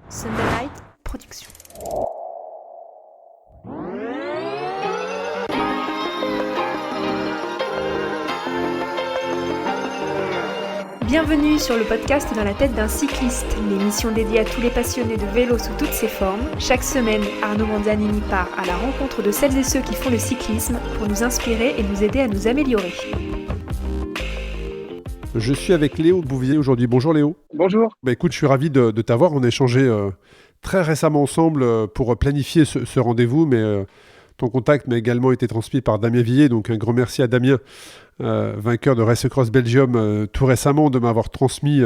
Sunderlight Production. Bienvenue sur le podcast Dans la tête d'un cycliste, l'émission dédiée à tous les passionnés de vélo sous toutes ses formes. Chaque semaine, Arnaud Manzanini part à la rencontre de celles et ceux qui font le cyclisme pour nous inspirer et nous aider à nous améliorer. Je suis avec Léo Bouvier aujourd'hui. Bonjour Léo. Bonjour. Écoute, je suis ravi de t'avoir. On a échangé très récemment ensemble pour planifier ce rendez-vous, mais ton contact m'a également été transmis par Damien Villiers, donc un grand merci à Damien, vainqueur de Race Across Belgium tout récemment, de m'avoir transmis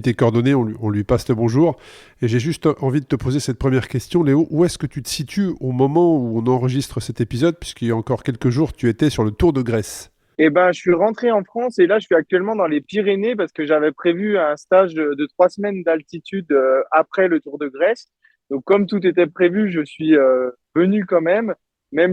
tes coordonnées. On lui passe le bonjour. Et j'ai juste envie de te poser cette première question, Léo. Où est-ce que tu te situes au moment où on enregistre cet épisode, puisqu'il y a encore quelques jours, tu étais sur le Tour de Grèce? Je suis rentré en France et là, je suis actuellement dans les Pyrénées parce que j'avais prévu un stage de 3 semaines d'altitude après le Tour de Grèce. Donc, comme tout était prévu, je suis venu quand même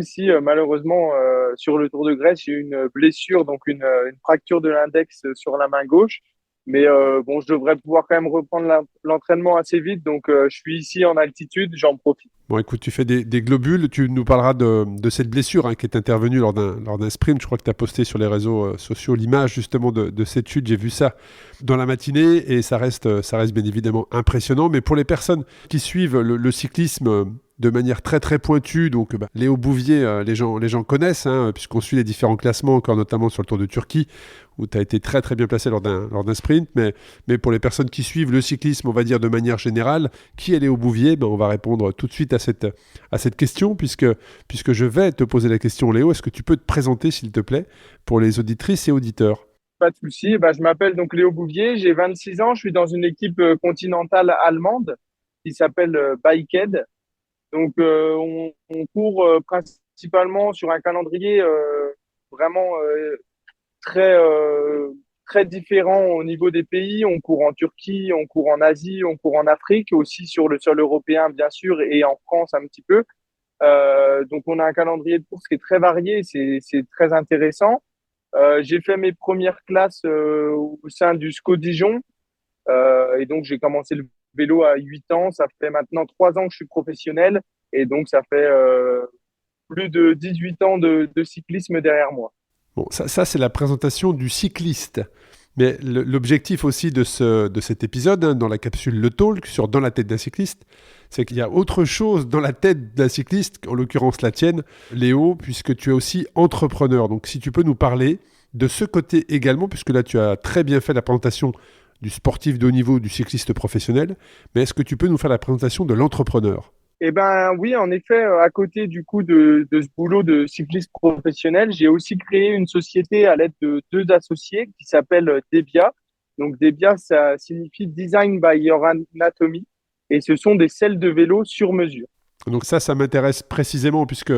si malheureusement, sur le Tour de Grèce, j'ai eu une blessure, donc une fracture de l'index sur la main gauche. Mais bon, je devrais pouvoir quand même reprendre l'entraînement assez vite. Donc, je suis ici en altitude, j'en profite. Bon, écoute, tu fais des globules. Tu nous parleras de cette blessure qui est intervenue lors d'un sprint. Je crois que tu as posté sur les réseaux sociaux l'image justement de cette chute. J'ai vu ça dans la matinée et ça reste bien évidemment impressionnant. Mais pour les personnes qui suivent le cyclisme de manière très très pointue, donc Léo Bouvier, les gens connaissent, puisqu'on suit les différents classements, encore notamment sur le Tour de Turquie, où tu as été très très bien placé lors d'un sprint. Mais pour les personnes qui suivent le cyclisme, on va dire de manière générale, qui est Léo Bouvier? On va répondre tout de suite à cette question, puisque je vais te poser la question, Léo. Est-ce que tu peux te présenter, s'il te plaît, pour les auditrices et auditeurs? Pas de souci. Je m'appelle donc Léo Bouvier, j'ai 26 ans, je suis dans une équipe continentale allemande qui s'appelle Bikehead. Donc, on court principalement sur un calendrier vraiment très, très différent au niveau des pays. On court en Turquie, on court en Asie, on court en Afrique, aussi sur le sol européen, bien sûr, et en France un petit peu. Donc, on a un calendrier de course qui est très varié, c'est très intéressant. J'ai fait mes premières classes au sein du SCO Dijon. Et donc, j'ai commencé le vélo à 8 ans. Ça fait maintenant 3 ans que je suis professionnel. Et donc, ça fait plus de 18 ans de cyclisme derrière moi. Bon, ça c'est la présentation du cycliste. Mais l'objectif aussi de cet épisode, dans la capsule Le Talk, sur Dans la tête d'un cycliste, c'est qu'il y a autre chose dans la tête d'un cycliste, en l'occurrence la tienne, Léo, puisque tu es aussi entrepreneur. Donc si tu peux nous parler de ce côté également, puisque là tu as très bien fait la présentation du sportif de haut niveau, du cycliste professionnel, mais est-ce que tu peux nous faire la présentation de l'entrepreneur? Oui, en effet, à côté du coup de ce boulot de cycliste professionnel, j'ai aussi créé une société à l'aide de 2 associés qui s'appelle Debia. Donc Debia, ça signifie Design by Your Anatomy et ce sont des selles de vélo sur mesure. Donc ça m'intéresse précisément puisque,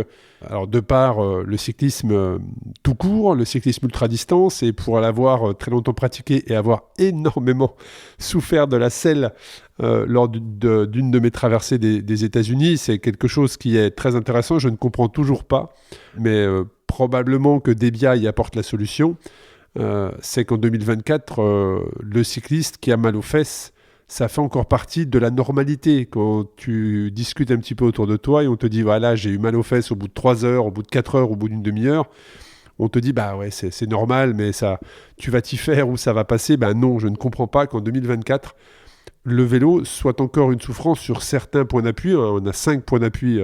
alors de par le cyclisme tout court, le cyclisme ultra-distance, et pour l'avoir très longtemps pratiqué et avoir énormément souffert de la selle lors d'une de mes traversées des États-Unis, c'est quelque chose qui est très intéressant. Je ne comprends toujours pas, mais probablement que Debia y apporte la solution. C'est qu'en 2024, le cycliste qui a mal aux fesses, ça fait encore partie de la normalité quand tu discutes un petit peu autour de toi et on te dit voilà, j'ai eu mal aux fesses au bout de 3 heures, au bout de 4 heures, au bout d'une demi-heure. On te dit bah ouais, c'est normal, mais ça, tu vas t'y faire ou ça va passer. Non, je ne comprends pas qu'en 2024, le vélo soit encore une souffrance sur certains points d'appui. On a 5 points d'appui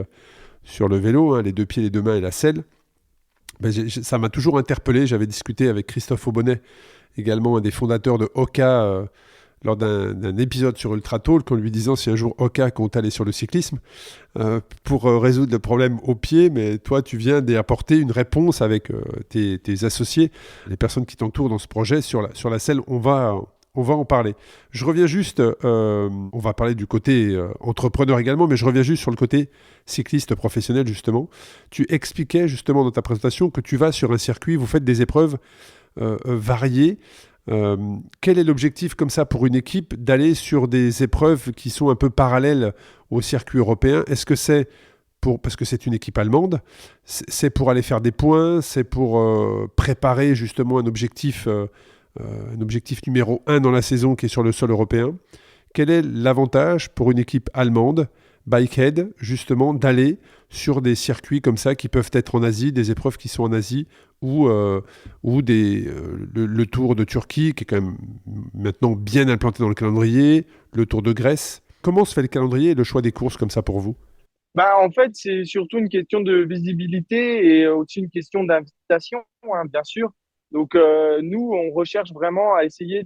sur le vélo, les 2 pieds, les 2 mains et la selle. Ça m'a toujours interpellé. J'avais discuté avec Christophe Aubonnet, également un des fondateurs de Oka, lors d'un épisode sur Ultra Talk, en lui disant si un jour Oka compte aller sur le cyclisme pour résoudre le problème au pied, mais toi tu viens d'y apporter une réponse avec tes associés, les personnes qui t'entourent dans ce projet sur la selle. On va en parler. Je reviens juste, on va parler du côté entrepreneur également, mais je reviens juste sur le côté cycliste professionnel justement. Tu expliquais justement dans ta présentation que tu vas sur un circuit, vous faites des épreuves variées. Quel est l'objectif comme ça pour une équipe d'aller sur des épreuves qui sont un peu parallèles au circuit européen? Est-ce que c'est parce que c'est une équipe allemande, c'est pour aller faire des points, c'est pour préparer justement un objectif numéro 1 dans la saison qui est sur le sol européen? quel est l'avantage pour une équipe allemande, Bikehead, justement, d'aller sur des circuits comme ça qui peuvent être en Asie, des épreuves qui sont en Asie, ou le Tour de Turquie, qui est quand même maintenant bien implanté dans le calendrier, le Tour de Grèce. Comment se fait le calendrier et le choix des courses comme ça pour vous? En fait, c'est surtout une question de visibilité et aussi une question d'invitation, hein, bien sûr. Donc, nous, on recherche vraiment à essayer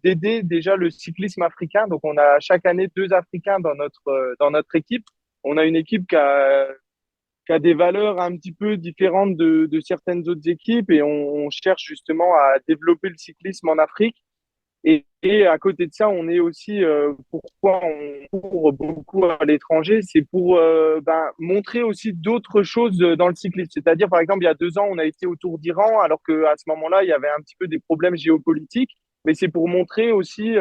d'aider déjà le cyclisme africain. Donc, on a chaque année 2 Africains dans notre équipe. On a une équipe qui a des valeurs un petit peu différentes de certaines autres équipes et on cherche justement à développer le cyclisme en Afrique. Et à côté de ça, on est aussi, pourquoi on court beaucoup à l'étranger, c'est pour montrer aussi d'autres choses dans le cyclisme. C'est-à-dire, par exemple, il y a 2 ans, on a été au Tour d'Iran, alors qu'à ce moment-là, il y avait un petit peu des problèmes géopolitiques. Mais c'est pour montrer aussi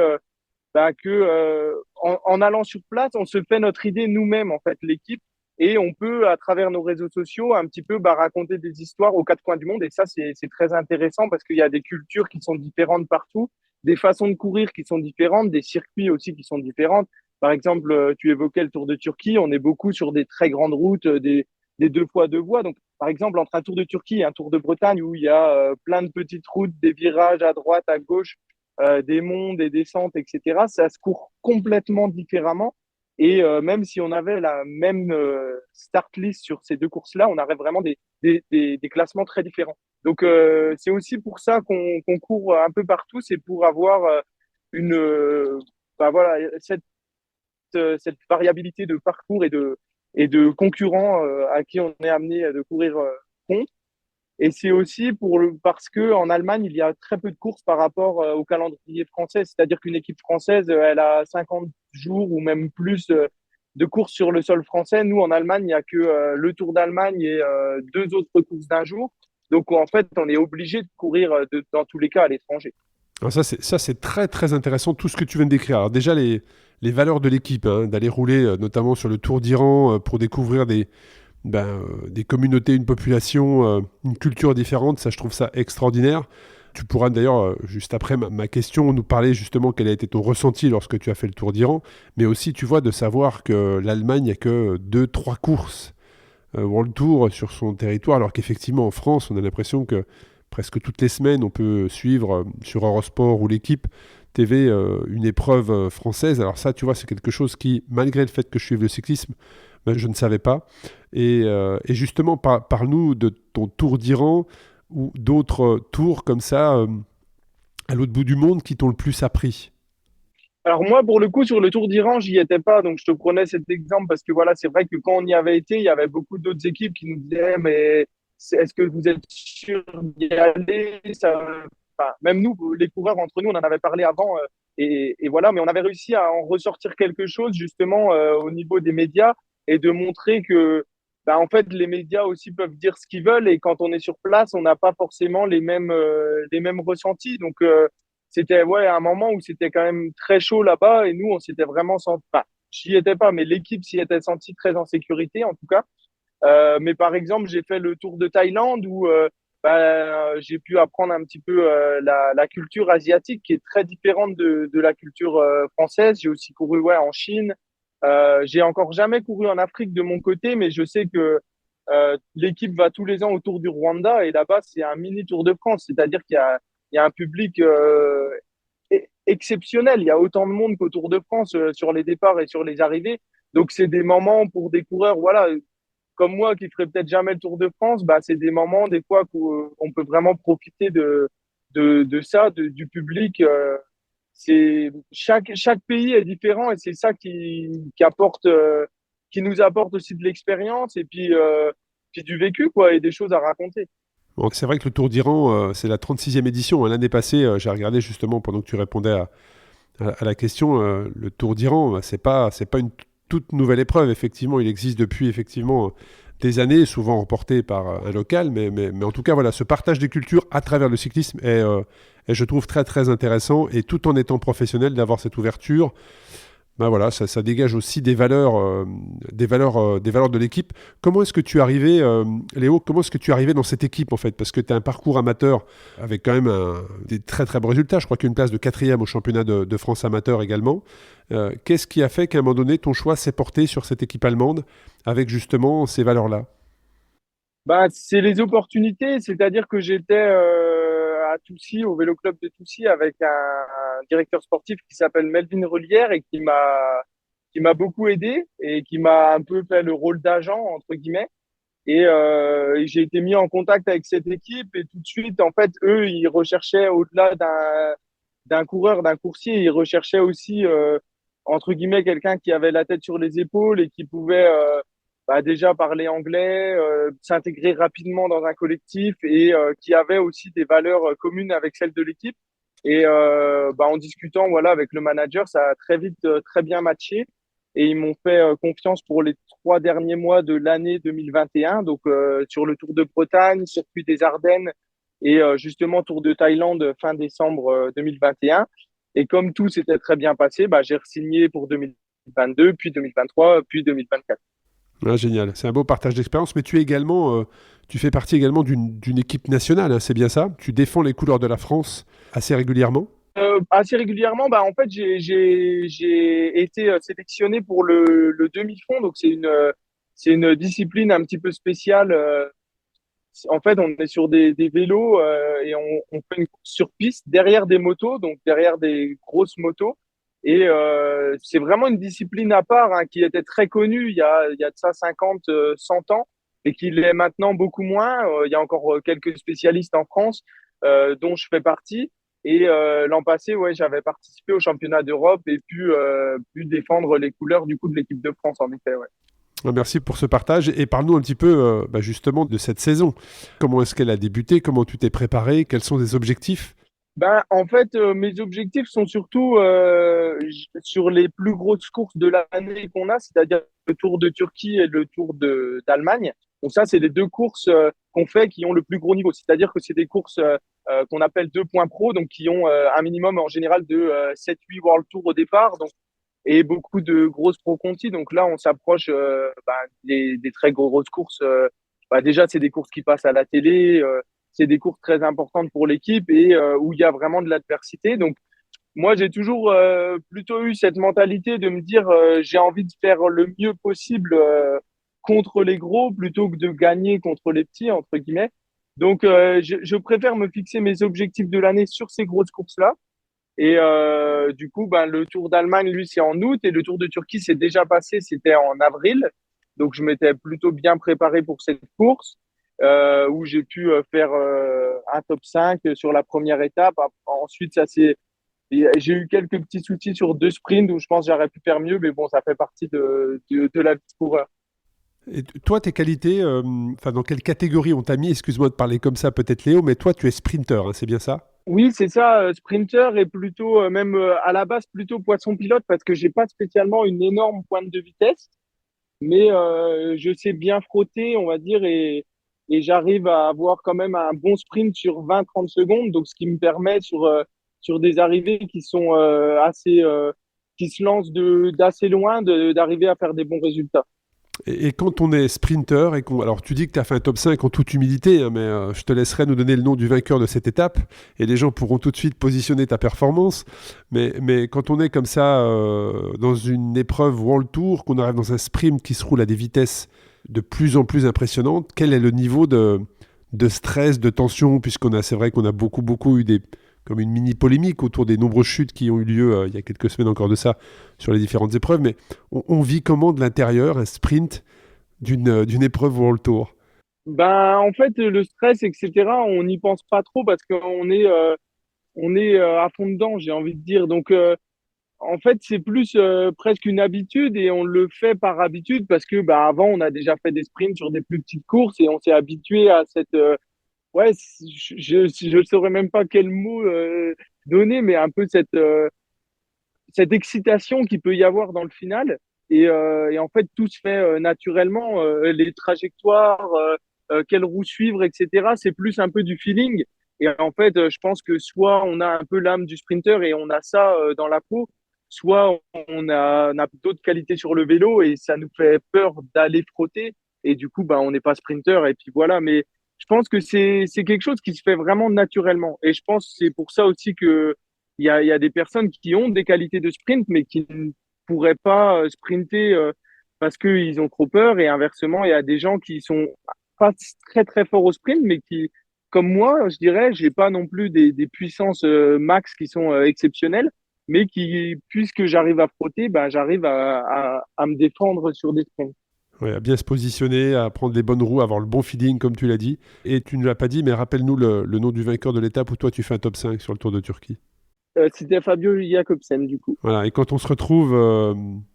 en allant sur place, on se fait notre idée nous-mêmes, en fait, l'équipe. Et on peut, à travers nos réseaux sociaux, un petit peu raconter des histoires aux 4 coins du monde. Et ça, c'est très intéressant parce qu'il y a des cultures qui sont différentes partout, des façons de courir qui sont différentes, des circuits aussi qui sont différents. Par exemple, tu évoquais le Tour de Turquie, on est beaucoup sur des très grandes routes, des 2x2 voies. Donc, par exemple, entre un Tour de Turquie et un Tour de Bretagne où il y a plein de petites routes, des virages à droite, à gauche, des monts, des descentes, etc., ça se court complètement différemment. Et même si on avait la même start list sur ces 2 courses-là, on aurait vraiment des classements très différents. Donc, c'est aussi pour ça qu'on court un peu partout, c'est pour avoir cette variabilité de parcours et de concurrents à qui on est amené de courir contre. Et c'est aussi parce que en Allemagne, il y a très peu de courses par rapport au calendrier français. C'est-à-dire qu'une équipe française, elle a 50 jours ou même plus de courses sur le sol français. Nous, en Allemagne, il n'y a que le Tour d'Allemagne et 2 autres courses d'un jour. Donc, en fait, on est obligé de courir dans tous les cas à l'étranger. Alors ça, c'est très, très intéressant, tout ce que tu viens de décrire. Alors déjà, les valeurs de l'équipe, hein, d'aller rouler notamment sur le Tour d'Iran pour découvrir des communautés, une population, une culture différente, ça, je trouve ça extraordinaire. Tu pourras d'ailleurs, juste après ma question, nous parler justement quel a été ton ressenti lorsque tu as fait le Tour d'Iran, mais aussi, tu vois, de savoir que l'Allemagne n'a que 2-3 courses World Tour sur son territoire, alors qu'effectivement, en France, on a l'impression que presque toutes les semaines, on peut suivre sur Eurosport ou l'équipe TV une épreuve française. Alors ça, tu vois, c'est quelque chose qui, malgré le fait que je suive le cyclisme, je ne savais pas. Et justement, parle-nous de ton Tour d'Iran ou d'autres tours comme ça à l'autre bout du monde qui t'ont le plus appris. Alors moi, pour le coup, sur le Tour d'Iran, j'y étais pas, donc je te prenais cet exemple parce que voilà, c'est vrai que quand on y avait été, il y avait beaucoup d'autres équipes qui nous disaient, mais est-ce que vous êtes sûr d'y aller? Enfin, même nous, les coureurs entre nous, on en avait parlé avant, et voilà, mais on avait réussi à en ressortir quelque chose justement au niveau des médias et de montrer que, en fait, les médias aussi peuvent dire ce qu'ils veulent et quand on est sur place, on n'a pas forcément les mêmes ressentis. Donc, c'était un moment où c'était quand même très chaud là-bas et nous, on s'était vraiment senti, enfin, j'y étais pas, mais l'équipe s'y était sentie très en sécurité en tout cas. Mais par exemple, j'ai fait le Tour de Thaïlande où j'ai pu apprendre un petit peu la culture asiatique qui est très différente de la culture française. J'ai aussi couru en Chine. J'ai encore jamais couru en Afrique de mon côté, mais je sais que l'équipe va tous les ans au Tour du Rwanda et là-bas, c'est un mini Tour de France. C'est-à-dire qu'il y a un public exceptionnel. Il y a autant de monde qu'au Tour de France sur les départs et sur les arrivées. Donc, c'est des moments pour des coureurs, voilà, comme moi qui ferais peut-être jamais le Tour de France, c'est des moments des fois qu'on peut vraiment profiter de ça, du public. C'est chaque pays est différent et c'est ça qui nous apporte aussi de l'expérience et puis du vécu quoi et des choses à raconter. Bon, c'est vrai que le Tour d'Iran, c'est la 36e édition. L'année passée, j'ai regardé justement pendant que tu répondais à la question, le Tour d'Iran, c'est pas une toute nouvelle épreuve. Effectivement, il existe depuis effectivement des années, souvent remporté par un local, mais en tout cas, voilà, ce partage des cultures à travers le cyclisme est je trouve très très intéressant et tout en étant professionnel d'avoir cette ouverture Ben voilà, ça dégage aussi des valeurs de l'équipe. Comment est-ce que tu es arrivé, Léo, comment est-ce que tu es arrivé dans cette équipe en fait? Parce que tu as un parcours amateur avec quand même des très très bons résultats. Je crois qu'une place de quatrième au championnat de France amateur également. Qu'est-ce qui a fait qu'à un moment donné, ton choix s'est porté sur cette équipe allemande avec justement ces valeurs-là? Bah, c'est les opportunités, c'est-à-dire que j'étais à Toussy, au Vélo Club de Toussy, avec un directeur sportif qui s'appelle Melvin Relière et qui m'a beaucoup aidé et qui m'a un peu fait le rôle d'agent entre guillemets. Et j'ai été mis en contact avec cette équipe et tout de suite, en fait, eux, ils recherchaient au-delà d'un coureur, d'un coursier, ils recherchaient aussi entre guillemets quelqu'un qui avait la tête sur les épaules et qui pouvait bah, déjà parler anglais, s'intégrer rapidement dans un collectif et qui avait aussi des valeurs communes avec celles de l'équipe. Et bah, en discutant voilà avec le manager, ça a très vite très bien matché et ils m'ont fait confiance pour les 3 derniers mois de l'année 2021. Donc sur le Tour de Bretagne, circuit des Ardennes et justement Tour de Thaïlande fin décembre 2021. Et comme tout s'était très bien passé, bah, j'ai re-signé pour 2022, puis 2023, puis 2024. Ah, génial, c'est un beau partage d'expérience, mais tu fais partie également d'une équipe nationale, hein, c'est bien ça? Tu défends les couleurs de la France assez régulièrement? Assez régulièrement, bah, en fait, j'ai été sélectionné pour le demi-fond. Donc, c'est une discipline un petit peu spéciale. En fait, on est sur des vélos et on fait une course sur piste derrière des motos, donc derrière des grosses motos. Et c'est vraiment une discipline à part hein, qui était très connue il y a de ça 50, 100 ans et qui l'est maintenant beaucoup moins. Il y a encore quelques spécialistes en France dont je fais partie. Et l'an passé, ouais, j'avais participé au championnat d'Europe et pu défendre les couleurs du coup de l'équipe de France, en effet, ouais. Ah, merci pour ce partage et parle-nous un petit peu bah, justement de cette saison. Comment est-ce qu'elle a débuté? Comment tu t'es préparé? Quels sont tes objectifs? Ben, en fait, mes objectifs sont surtout sur les plus grosses courses de l'année qu'on a, c'est-à-dire le Tour de Turquie et le Tour d'Allemagne. Donc ça, c'est les deux courses qu'on fait qui ont le plus gros niveau. C'est-à-dire que c'est des courses qu'on appelle 2 points pro, donc qui ont un minimum en général de 7-8 World Tour au départ, donc, et beaucoup de grosses Pro Conti. Donc là, on s'approche ben, des très grosses courses. Bah, déjà, c'est des courses qui passent à la télé. C'est des courses très importantes pour l'équipe et où il y a vraiment de l'adversité. Donc, moi, j'ai toujours plutôt eu cette mentalité de me dire j'ai envie de faire le mieux possible contre les gros plutôt que de gagner contre les petits, entre guillemets. Donc, je préfère me fixer mes objectifs de l'année sur ces grosses courses-là. Et du coup, ben, le Tour d'Allemagne, lui, c'est en août et le Tour de Turquie, c'est déjà passé, c'était en avril. Donc, je m'étais plutôt bien préparé pour cette course où j'ai pu faire un top 5 sur la première étape. Ensuite, j'ai eu quelques petits soucis sur 2 sprints où je pense que j'aurais pu faire mieux, mais bon, ça fait partie de la vie de coureur. Et toi, tes qualités, enfin dans quelle catégorie on t'a mis? Excuse-moi de parler comme ça, peut-être Léo, mais toi, tu es sprinter, hein, c'est bien ça? Oui, c'est ça, sprinter et plutôt, même à la base, plutôt poisson pilote parce que j'ai pas spécialement une énorme pointe de vitesse, mais je sais bien frotter, on va dire, et j'arrive à avoir quand même un bon sprint sur 20-30 secondes, donc ce qui me permet sur des arrivées qui sont qui se lancent d'assez loin, d'arriver à faire des bons résultats. Et quand on est sprinter, alors tu dis que tu as fait un top 5 en toute humilité, hein, mais je te laisserai nous donner le nom du vainqueur de cette étape, et les gens pourront tout de suite positionner ta performance. Mais quand on est comme ça dans une épreuve World Tour, qu'on arrive dans un sprint qui se roule à des vitesses de plus en plus impressionnantes, quel est le niveau de stress, de tension, c'est vrai qu'on a beaucoup eu comme une mini polémique autour des nombreuses chutes qui ont eu lieu il y a quelques semaines encore de ça sur les différentes épreuves, mais on vit comment de l'intérieur un sprint d'une épreuve World Tour? Ben, en fait, le stress, etc., on n'y pense pas trop parce on est à fond dedans, j'ai envie de dire. Donc, en fait, c'est plus presque une habitude et on le fait par habitude parce que bah, avant, on a déjà fait des sprints sur des plus petites courses et on s'est habitué à cette. Ouais, je ne saurais même pas quel mot donner, mais un peu cette excitation qu'il peut y avoir dans le final. Et en fait, tout se fait naturellement. Les trajectoires, quelle roue suivre, etc. C'est plus un peu du feeling. Et en fait, je pense que soit on a un peu l'âme du sprinter et on a ça dans la peau, soit on a d'autres qualités sur le vélo et ça nous fait peur d'aller frotter. Et du coup, bah, on n'est pas sprinter. Et puis voilà. Mais je pense que c'est quelque chose qui se fait vraiment naturellement. Et je pense que c'est pour ça aussi que il y a des personnes qui ont des qualités de sprint, mais qui ne pourraient pas sprinter parce qu'ils ont trop peur. Et inversement, il y a des gens qui sont pas très très forts au sprint, mais qui, comme moi, je dirais, j'ai pas non plus des puissances max qui sont exceptionnelles, mais qui, puisque j'arrive à frotter, ben, j'arrive à me défendre sur des sprints. Ouais, à bien se positionner, à prendre les bonnes roues, à avoir le bon feeling, comme tu l'as dit. Et tu ne l'as pas dit, mais rappelle-nous le nom du vainqueur de l'étape où toi tu fais un top 5 sur le Tour de Turquie. C'était Fabio Jakobsen, du coup. Voilà, et quand on se retrouve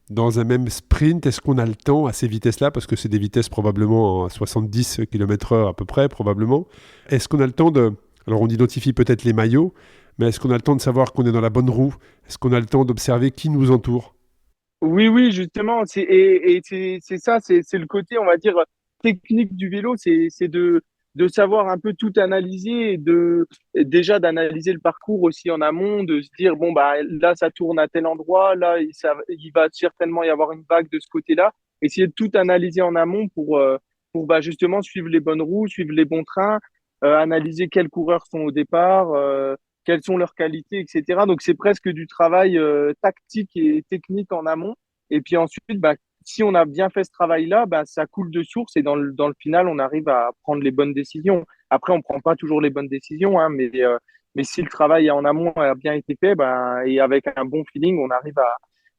dans un même sprint, est-ce qu'on a le temps à ces vitesses-là, parce que c'est des vitesses probablement à 70 km/h à peu près, probablement. Est-ce qu'on a le temps de... Alors on identifie peut-être les maillots, mais est-ce qu'on a le temps de savoir qu'on est dans la bonne roue? Est-ce qu'on a le temps d'observer qui nous entoure? Oui, oui, justement, et c'est ça, c'est le côté, on va dire, technique du vélo, c'est de savoir un peu tout analyser, et déjà d'analyser le parcours aussi en amont, de se dire, bon, bah, là, ça tourne à tel endroit, là, il va certainement y avoir une vague de ce côté-là. Essayer de tout analyser en amont pour bah, justement suivre les bonnes roues, suivre les bons trains, analyser quels coureurs sont au départ, quelles sont leurs qualités, etc. Donc c'est presque du travail tactique et technique en amont. Et puis ensuite, bah, si on a bien fait ce travail-là, bah, ça coule de source et dans le final, on arrive à prendre les bonnes décisions. Après, on prend pas toujours les bonnes décisions, hein, mais si le travail en amont a bien été fait, bah, et avec un bon feeling, on arrive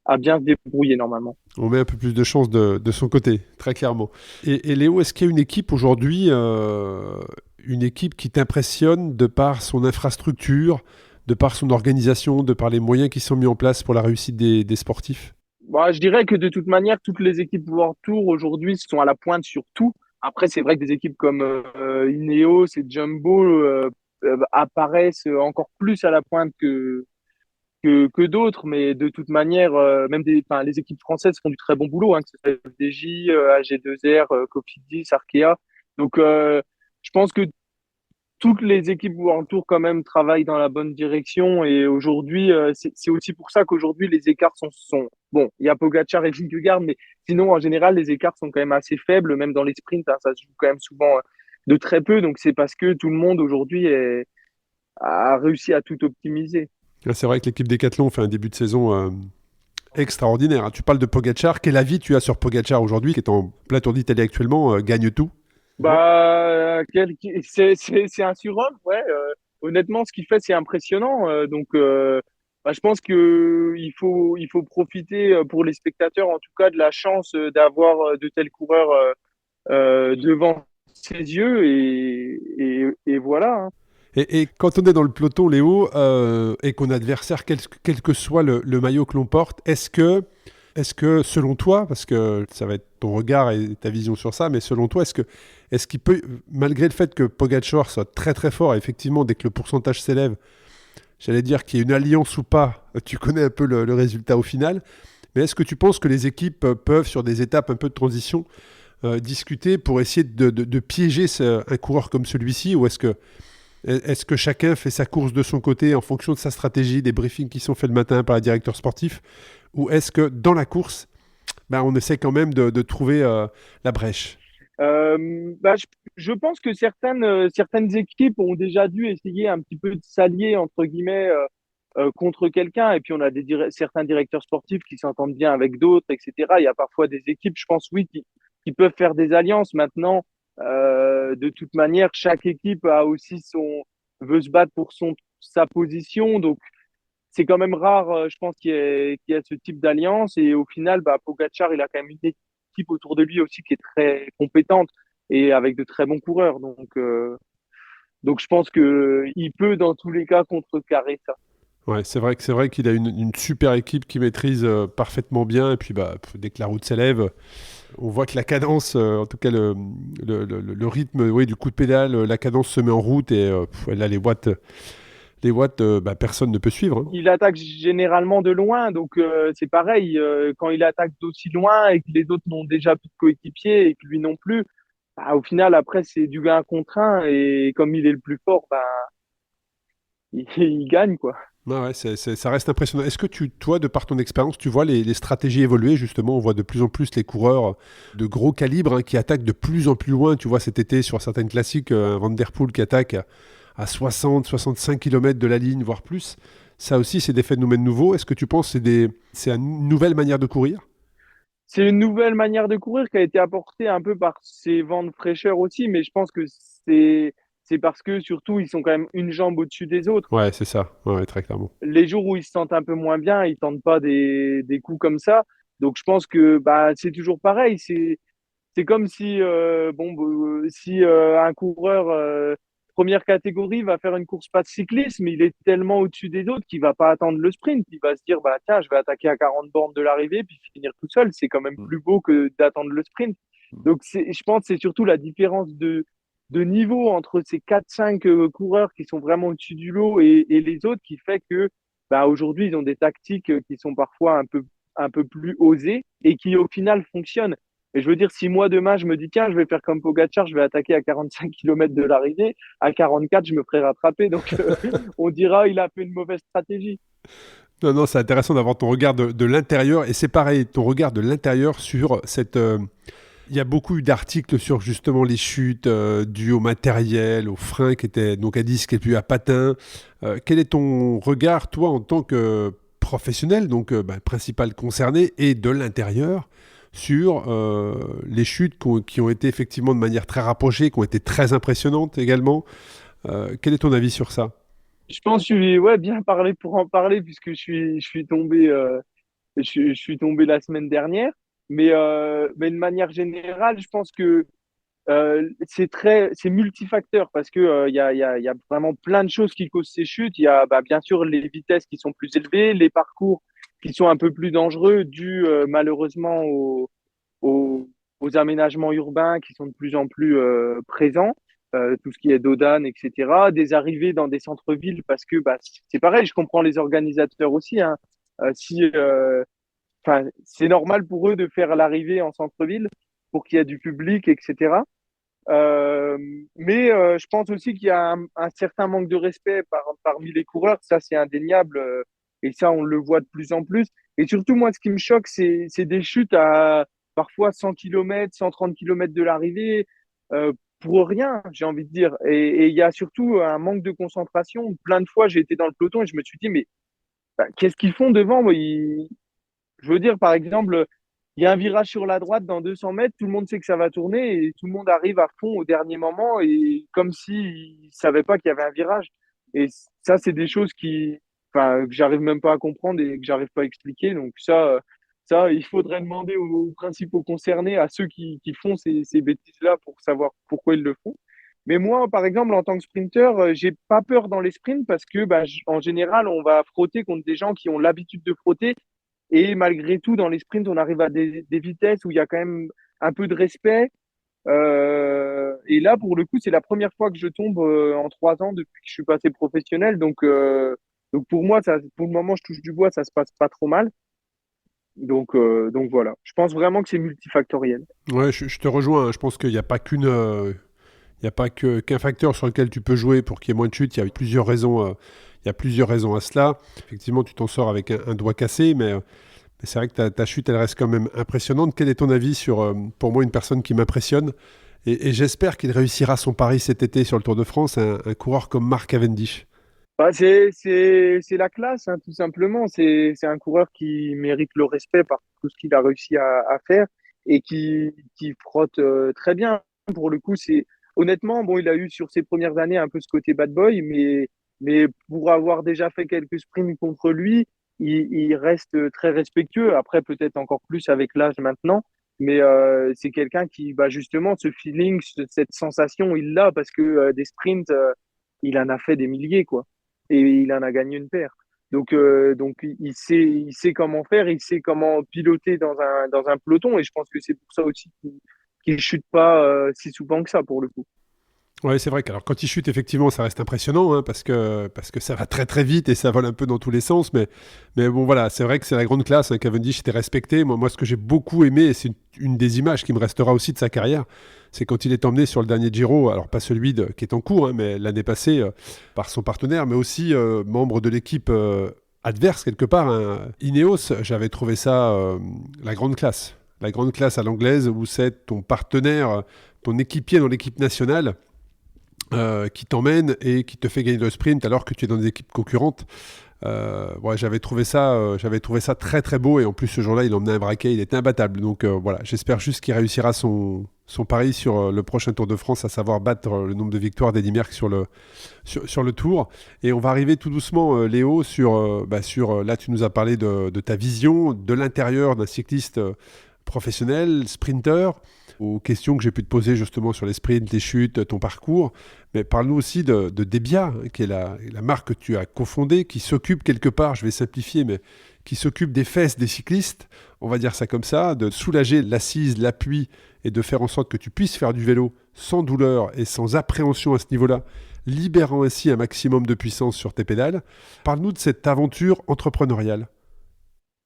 à bien se débrouiller normalement. On met un peu plus de chance de son côté, très clairement. Et Léo, est-ce qu'il y a une équipe aujourd'hui, une équipe qui t'impressionne de par son infrastructure, de par son organisation, de par les moyens qui sont mis en place pour la réussite des sportifs? Bah, je dirais que de toute manière, toutes les équipes World Tour aujourd'hui sont à la pointe sur tout. Après, c'est vrai que des équipes comme Ineos et Jumbo apparaissent encore plus à la pointe que d'autres, mais de toute manière, même enfin, les équipes françaises font du très bon boulot, hein, que ce soit FDJ, AG2R, Cofidis, Arkea. Donc, je pense que toutes les équipes World Tour quand même travaillent dans la bonne direction et aujourd'hui c'est aussi pour ça qu'aujourd'hui les écarts sont bon, il y a Pogacar et Vingegaard, mais sinon en général les écarts sont quand même assez faibles, même dans les sprints, hein, ça se joue quand même souvent de très peu, donc c'est parce que tout le monde aujourd'hui a réussi à tout optimiser. Ah, c'est vrai que l'équipe Decathlon fait un début de saison extraordinaire, hein. Tu parles de Pogacar. Quel avis tu as sur Pogacar aujourd'hui, qui est en plein Tour d'Italie actuellement, gagne tout? Bah, c'est un surhomme, ouais. Honnêtement, ce qu'il fait, c'est impressionnant. Donc, bah, je pense que il faut profiter pour les spectateurs, en tout cas, de la chance d'avoir de tels coureurs devant ses yeux. Et voilà, hein. Et quand on est dans le peloton, Léo, et qu'on a adversaire, quel que soit le maillot que l'on porte, est-ce que, selon toi, parce que ça va être ton regard et ta vision sur ça, mais selon toi, est-ce qu'il peut, malgré le fait que Pogacar soit très très fort, et effectivement, dès que le pourcentage s'élève, j'allais dire qu'il y ait une alliance ou pas, tu connais un peu le résultat au final, mais est-ce que tu penses que les équipes peuvent, sur des étapes un peu de transition, discuter pour essayer de piéger un coureur comme celui-ci, ou est-ce que chacun fait sa course de son côté en fonction de sa stratégie, des briefings qui sont faits le matin par les directeurs sportifs? Ou est-ce que dans la course, ben, on essaie quand même de trouver la brèche? Bah, je pense que certaines équipes ont déjà dû essayer un petit peu de s'allier, entre guillemets, contre quelqu'un. Et puis, on a certains directeurs sportifs qui s'entendent bien avec d'autres, etc. Il y a parfois des équipes, je pense, oui, qui peuvent faire des alliances. Maintenant, de toute manière, chaque équipe a aussi veut se battre pour sa position. Donc, c'est quand même rare, je pense, qu'il y ait ce type d'alliance. Et au final, bah, Pogacar, il a quand même une équipe autour de lui aussi qui est très compétente et avec de très bons coureurs. Donc je pense que il peut, dans tous les cas, contrecarrer ça. Ouais, c'est vrai qu'il a une super équipe qui maîtrise parfaitement bien. Et puis, bah, dès que la route s'élève, on voit que la cadence, en tout cas le rythme, oui, du coup de pédale, la cadence se met en route et là, les watts, bah, personne ne peut suivre, hein. Il attaque généralement de loin, donc c'est pareil. Quand il attaque d'aussi loin et que les autres n'ont déjà plus de coéquipiers et que lui non plus, bah, au final, après, c'est du 1 contre 1. Et comme il est le plus fort, bah, il gagne, quoi. Ouais, ça reste impressionnant. Est-ce que toi, de par ton expérience, tu vois les stratégies évoluer justement? On voit de plus en plus les coureurs de gros calibre hein, qui attaquent de plus en plus loin. Tu vois cet été sur certaines classiques, un Van Der Poel qui attaque à 60, 65 km de la ligne, voire plus. Ça aussi, c'est des phénomènes nouveaux. Est-ce que tu penses que c'est une nouvelle manière de courir? C'est une nouvelle manière de courir qui a été apportée un peu par ces vents de fraîcheur aussi, mais je pense que c'est parce que surtout ils sont quand même une jambe au-dessus des autres. Ouais, c'est ça. Ouais, très clairement. Les jours où ils se sentent un peu moins bien, ils tentent pas des coups comme ça. Donc je pense que bah c'est toujours pareil. C'est comme si si un coureur première catégorie va faire une course pas de cyclisme, il est tellement au-dessus des autres qu'il va pas attendre le sprint. Il va se dire bah tiens, je vais attaquer à 40 bornes de l'arrivée puis finir tout seul. C'est quand même Mm. plus beau que d'attendre le sprint. Mm. Donc je pense que c'est surtout la différence de niveau entre ces 4-5 coureurs qui sont vraiment au-dessus du lot et les autres qui fait que bah, aujourd'hui ils ont des tactiques qui sont parfois un peu plus osées et qui au final fonctionnent. Et je veux dire, si moi demain je me dis tiens, je vais faire comme Pogacar, je vais attaquer à 45 km de l'arrivée, à 44, je me ferai rattraper. Donc on dira il a fait une mauvaise stratégie. Non, non, c'est intéressant d'avoir ton regard de l'intérieur. Et c'est pareil, ton regard de l'intérieur sur cette. Il y a beaucoup eu d'articles sur justement les chutes dues au matériel, aux freins qui étaient donc à disque et puis à patins. Quel est ton regard, toi, en tant que professionnel, donc principal concerné, et de l'intérieur, sur les chutes qui ont été effectivement de manière très rapprochée, qui ont été très impressionnantes également. Quel est ton avis sur ça? Je pense que je suis ouais, bien parlé pour en parler puisque je suis tombé je suis tombé la semaine dernière. Mais de manière générale, je pense que c'est multifacteur parce que il y a vraiment plein de choses qui causent ces chutes. Il y a bah, bien sûr les vitesses qui sont plus élevées, les parcours qui sont un peu plus dangereux dus malheureusement aux, aux aménagements urbains qui sont de plus en plus présents, tout ce qui est Dodane, etc. Des arrivées dans des centres-villes parce que bah, c'est pareil, je comprends les organisateurs aussi. Hein. Si c'est normal pour eux de faire l'arrivée en centre-ville pour qu'il y ait du public, etc. Euh, mais je pense aussi qu'il y a un certain manque de respect parmi les coureurs, ça c'est indéniable, et ça on le voit de plus en plus. Et surtout, moi, ce qui me choque, c'est des chutes à parfois 100 km, 130 km de l'arrivée, pour rien, j'ai envie de dire. Et il y a surtout un manque de concentration. Plein de fois, j'ai été dans le peloton et je me suis dit, mais bah, qu'est-ce qu'ils font devant? Moi, je veux dire, par exemple, il y a un virage sur la droite dans 200 mètres, tout le monde sait que ça va tourner et tout le monde arrive à fond au dernier moment et comme s'ils ne savaient pas qu'il y avait un virage. Et ça, c'est des choses que j'arrive même pas à comprendre et que j'arrive pas à expliquer. Donc ça, il faudrait demander aux principaux concernés, à ceux qui font ces bêtises-là pour savoir pourquoi ils le font. Mais moi, par exemple, en tant que sprinter, j'ai pas peur dans les sprints parce que, bah, en général, on va frotter contre des gens qui ont l'habitude de frotter et malgré tout, dans les sprints, on arrive à des vitesses où il y a quand même un peu de respect. Et là, pour le coup, c'est la première fois que je tombe en 3 ans depuis que je suis passé professionnel. Donc pour moi, ça, pour le moment, je touche du bois, ça se passe pas trop mal. Donc voilà. Je pense vraiment que c'est multifactoriel. Ouais, je te rejoins. Hein. Je pense qu'il n'y a pas il y a pas qu'un facteur sur lequel tu peux jouer pour qu'il y ait moins de chutes. Il y a plusieurs raisons. Il y a plusieurs raisons à cela. Effectivement, tu t'en sors avec un doigt cassé, mais c'est vrai que ta chute, elle reste quand même impressionnante. Quel est ton avis sur, pour moi, une personne qui m'impressionne et j'espère qu'il réussira son pari cet été sur le Tour de France, un coureur comme Mark Cavendish. Bah, c'est la classe, hein, tout simplement. C'est un coureur qui mérite le respect par tout ce qu'il a réussi à faire et qui frotte très bien. Pour le coup, honnêtement, bon, il a eu sur ses premières années un peu ce côté bad boy, mais pour avoir déjà fait quelques sprints contre lui, il reste très respectueux. Après, peut-être encore plus avec l'âge maintenant, mais c'est quelqu'un qui, bah, justement, ce feeling, cette sensation, il l'a parce que des sprints, il en a fait des milliers, quoi et il en a gagné une paire. Donc il sait comment faire, il sait comment piloter dans un peloton, et je pense que c'est pour ça aussi qu'il chute pas si souvent que ça, pour le coup. Ouais, c'est vrai que alors, quand il chute, effectivement, ça reste impressionnant hein, parce que ça va très très vite et ça vole un peu dans tous les sens. Mais bon, voilà, c'est vrai que c'est la grande classe. Hein, Cavendish était respecté. Moi, ce que j'ai beaucoup aimé, et c'est une des images qui me restera aussi de sa carrière, c'est quand il est emmené sur le dernier Giro, alors pas celui qui est en cours, hein, mais l'année passée, par son partenaire, mais aussi membre de l'équipe adverse quelque part, hein. Ineos, j'avais trouvé ça la grande classe. La grande classe à l'anglaise, où c'est ton partenaire, ton équipier dans l'équipe nationale, qui t'emmène et qui te fait gagner le sprint alors que tu es dans des équipes concurrentes. Ouais, j'avais trouvé ça très très beau, et en plus ce jour-là il emmenait un braquet, il était imbattable. Donc voilà, j'espère juste qu'il réussira son pari sur le prochain Tour de France, à savoir battre le nombre de victoires d'Eddy Merckx sur le Tour. Et on va arriver tout doucement, Léo, là tu nous as parlé de ta vision de l'intérieur d'un cycliste professionnel, sprinter, aux questions que j'ai pu te poser justement sur les sprints, les chutes, ton parcours. Mais parle-nous aussi de Debia, qui est la marque que tu as cofondée, qui s'occupe quelque part, je vais simplifier, mais qui s'occupe des fesses des cyclistes, on va dire ça comme ça, de soulager l'assise, l'appui, et de faire en sorte que tu puisses faire du vélo sans douleur et sans appréhension à ce niveau-là, libérant ainsi un maximum de puissance sur tes pédales. Parle-nous de cette aventure entrepreneuriale.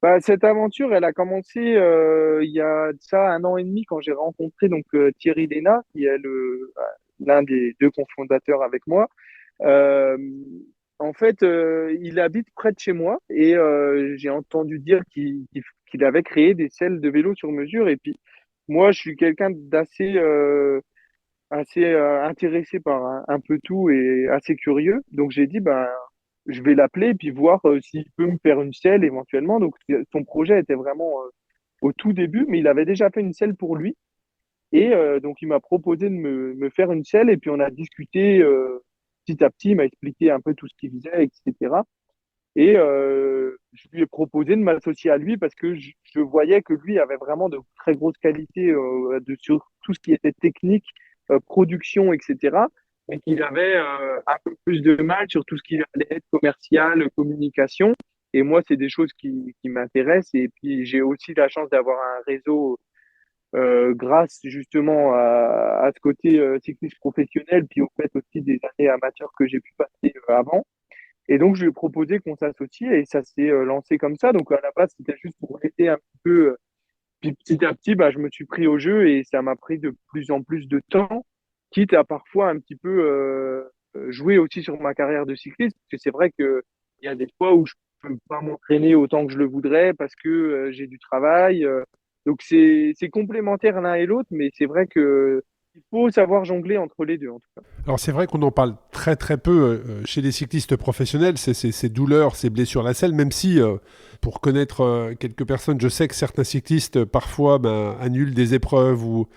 Bah, cette aventure, elle a commencé il y a de ça 1 an et demi quand j'ai rencontré donc Thierry Lénat, qui est l'un des deux cofondateurs avec moi. Euh, En fait, il habite près de chez moi et j'ai entendu dire qu'il avait créé des selles de vélo sur mesure. Et puis, moi, je suis quelqu'un d'assez intéressé par un peu tout et assez curieux. Donc, j'ai dit, ben, je vais l'appeler et puis voir s'il peut me faire une selle éventuellement. Donc, son projet était vraiment au tout début, mais il avait déjà fait une selle pour lui. Et donc, il m'a proposé de me faire une selle et puis on a discuté petit à petit, il m'a expliqué un peu tout ce qu'il faisait, etc. Et je lui ai proposé de m'associer à lui parce que je voyais que lui avait vraiment de très grosses qualités sur tout ce qui était technique, production, etc. Et qu'il avait un peu plus de mal sur tout ce qui allait être commercial, communication. Et moi, c'est des choses qui m'intéressent. Et puis, j'ai aussi la chance d'avoir un réseau grâce justement à ce côté cycliste professionnel, puis au fait aussi des années amateurs que j'ai pu passer avant. Et donc, je lui ai proposé qu'on s'associe et ça s'est lancé comme ça. Donc, à la base, c'était juste pour l'aider un petit peu. Puis petit à petit, bah, je me suis pris au jeu et ça m'a pris de plus en plus de temps, quitte à parfois un petit peu jouer aussi sur ma carrière de cycliste. Parce que c'est vrai qu'il y a des fois où je peux pas m'entraîner autant que je le voudrais parce que j'ai du travail. Donc, c'est complémentaire l'un et l'autre, mais c'est vrai que il faut savoir jongler entre les deux, en tout cas. Alors c'est vrai qu'on en parle très très peu chez les cyclistes professionnels, ces douleurs, ces blessures à la selle, même si pour connaître quelques personnes, je sais que certains cyclistes parfois annulent des épreuves ou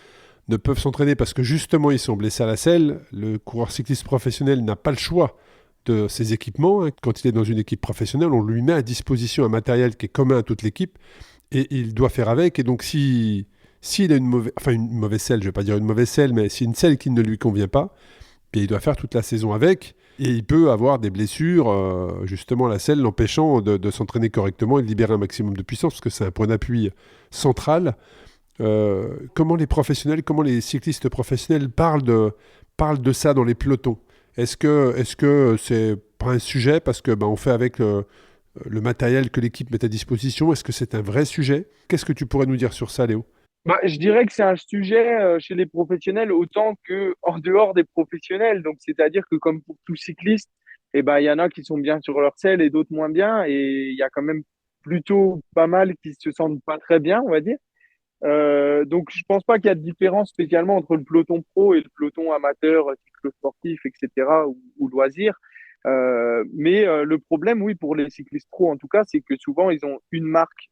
ne peuvent s'entraîner parce que justement ils sont blessés à la selle. Le coureur cycliste professionnel n'a pas le choix de ses équipements, hein. Quand il est dans une équipe professionnelle, on lui met à disposition un matériel qui est commun à toute l'équipe et il doit faire avec. Et donc s'il a une mauvaise selle, je ne vais pas dire une mauvaise selle, mais si une selle qui ne lui convient pas, puis il doit faire toute la saison avec, et il peut avoir des blessures, justement la selle l'empêchant de s'entraîner correctement et de libérer un maximum de puissance, parce que c'est un point d'appui central. Comment les cyclistes professionnels parlent de ça dans les pelotons? Est-ce que c'est pas un sujet, parce que on fait avec le matériel que l'équipe met à disposition? Est-ce que c'est un vrai sujet? Qu'est-ce que tu pourrais nous dire sur ça, Léo? Bah, je dirais que c'est un sujet chez les professionnels autant que en dehors des professionnels. Donc, c'est-à-dire que comme pour tout cycliste, eh ben, il y en a qui sont bien sur leur selle et d'autres moins bien. Et il y a quand même plutôt pas mal qui se sentent pas très bien, on va dire. Donc, je pense pas qu'il y a de différence spécialement entre le peloton pro et le peloton amateur, cyclosportif, etc. ou loisir. Mais le problème, oui, pour les cyclistes pro en tout cas, c'est que souvent ils ont une marque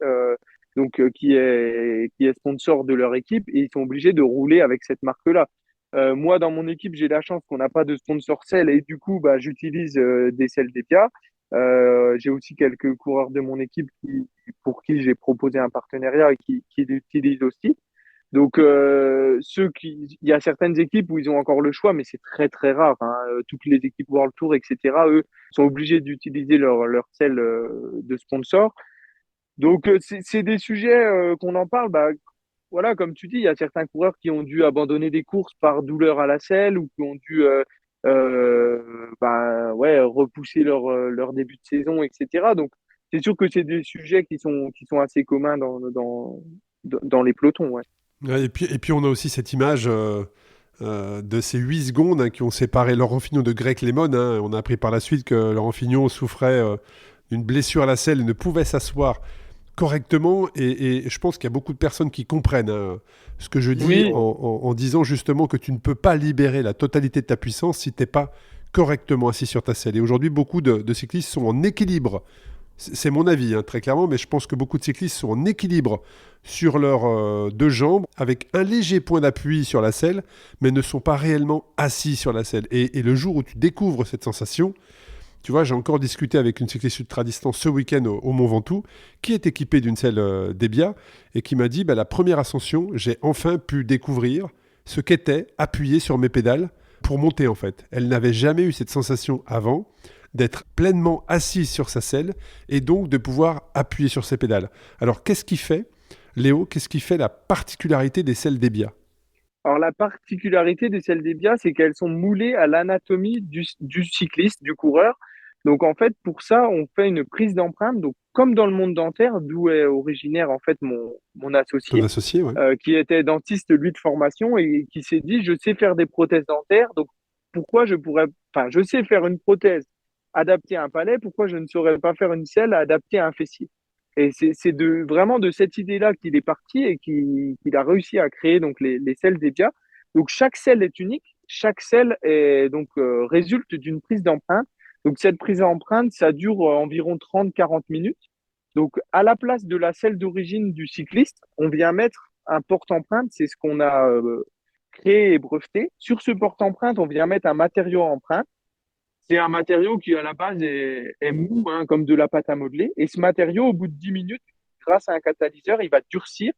qui est sponsor de leur équipe et ils sont obligés de rouler avec cette marque-là. Moi, dans mon équipe, j'ai la chance qu'on n'a pas de sponsor selle et du coup, bah, j'utilise des selles d'EPIA. J'ai aussi quelques coureurs de mon équipe pour qui j'ai proposé un partenariat et qui l'utilisent aussi. Donc, il y a certaines équipes où ils ont encore le choix, mais c'est très très rare, hein. Toutes les équipes World Tour, etc., eux, sont obligés d'utiliser leur selle de sponsor. Donc, c'est des sujets qu'on en parle. Bah, voilà, comme tu dis, il y a certains coureurs qui ont dû abandonner des courses par douleur à la selle ou qui ont dû bah, ouais, repousser leur début de saison, etc. Donc, c'est sûr que c'est des sujets qui sont assez communs dans les pelotons. Ouais. Ouais, et puis on a aussi cette image de ces 8 secondes qui ont séparé Laurent Fignon de Greg LeMond. On a appris par la suite que Laurent Fignon souffrait d'une blessure à la selle et ne pouvait s'asseoir correctement. Et je pense qu'il y a beaucoup de personnes qui comprennent ce que je dis Oui, en disant justement que tu ne peux pas libérer la totalité de ta puissance si tu n'es pas correctement assis sur ta selle. Et aujourd'hui, beaucoup de cyclistes sont en équilibre. C'est mon avis, très clairement, mais je pense que beaucoup de cyclistes sont en équilibre sur leurs deux jambes, avec un léger point d'appui sur la selle, mais ne sont pas réellement assis sur la selle. Et le jour où tu découvres cette sensation, tu vois, j'ai encore discuté avec une cycliste ultra-distance ce week-end au Mont Ventoux, qui est équipée d'une selle Debbia, et qui m'a dit, la première ascension, j'ai enfin pu découvrir ce qu'était appuyer sur mes pédales pour monter, en fait. Elle n'avait jamais eu cette sensation avant, d'être pleinement assise sur sa selle, et donc de pouvoir appuyer sur ses pédales. Alors, qu'est-ce qui fait, Léo, qu'est-ce qui fait la particularité des selles Debbia? alors la particularité de celles des bias, c'est qu'elles sont moulées à l'anatomie du cycliste, du coureur. Donc en fait, pour ça, on fait une prise d'empreinte. Donc comme dans le monde dentaire, d'où est originaire en fait mon Ton associé, associé, ouais. qui était dentiste lui de formation et qui s'est dit, je sais faire des prothèses dentaires, donc pourquoi je pourrais, enfin, je sais faire une prothèse adaptée à un palais, pourquoi je ne saurais pas faire une selle adaptée à un fessier? Et c'est vraiment de cette idée-là qu'il est parti et qu'il a réussi à créer donc les selles Debbia. Donc chaque selle est unique, chaque selle est donc résulte d'une prise d'empreinte. Donc cette prise d'empreinte, ça dure environ 30-40 minutes. Donc à la place de la selle d'origine du cycliste, on vient mettre un porte-empreinte, c'est ce qu'on a créé et breveté. Sur ce porte-empreinte, on vient mettre un matériau empreinte. C'est un matériau qui, à la base, est mou, comme de la pâte à modeler. Et ce matériau, au bout de 10 minutes, grâce à un catalyseur, il va durcir.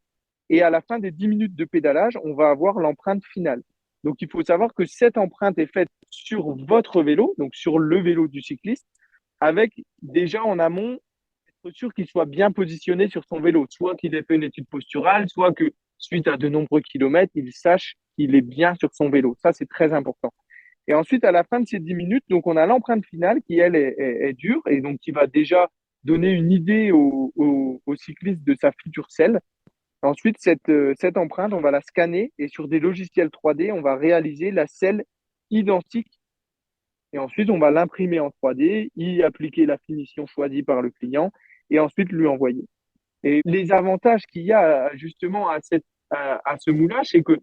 Et à la fin des 10 minutes de pédalage, on va avoir l'empreinte finale. Donc, il faut savoir que cette empreinte est faite sur votre vélo, donc sur le vélo du cycliste, avec déjà en amont, être sûr qu'il soit bien positionné sur son vélo, soit qu'il ait fait une étude posturale, soit que suite à de nombreux kilomètres, il sache qu'il est bien sur son vélo. Ça, c'est très important. Et ensuite, à la fin de ces 10 minutes, donc on a l'empreinte finale qui, elle, est dure et donc qui va déjà donner une idée au cycliste de sa future selle. Ensuite, cette empreinte, on va la scanner et sur des logiciels 3D, on va réaliser la selle identique. Et ensuite, on va l'imprimer en 3D, y appliquer la finition choisie par le client et ensuite lui envoyer. Et les avantages qu'il y a justement à ce moulage, c'est que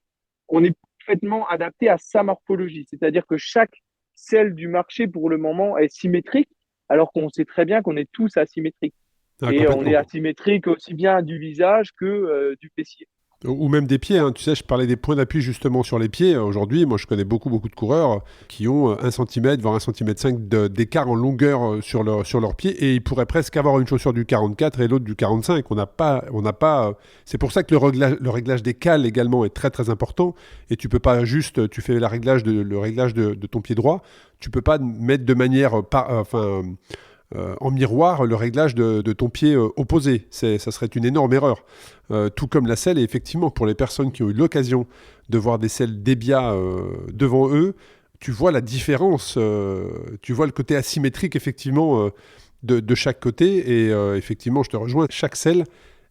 on est parfaitement adapté à sa morphologie. C'est-à-dire que chaque selle du marché, pour le moment, est symétrique, alors qu'on sait très bien qu'on est tous asymétriques. Ah, Et on est complètement. asymétrique aussi bien du visage que du fessier. Ou même des pieds, tu sais, je parlais des points d'appui justement sur les pieds. Aujourd'hui, moi je connais beaucoup de coureurs qui ont 1 cm, voire 1,5 cm d'écart en longueur sur leurs pieds, et ils pourraient presque avoir une chaussure du 44 et l'autre du 45. C'est pour ça que le réglage des cales également est très important, et tu peux pas juste, tu fais le réglage de ton pied droit, tu peux pas mettre de manière, en miroir le réglage de ton pied opposé. Ça serait une énorme erreur. Tout comme la selle, et effectivement, pour les personnes qui ont eu l'occasion de voir des selles Debbia devant eux, tu vois la différence, tu vois le côté asymétrique, effectivement, de chaque côté, et effectivement, je te rejoins, chaque selle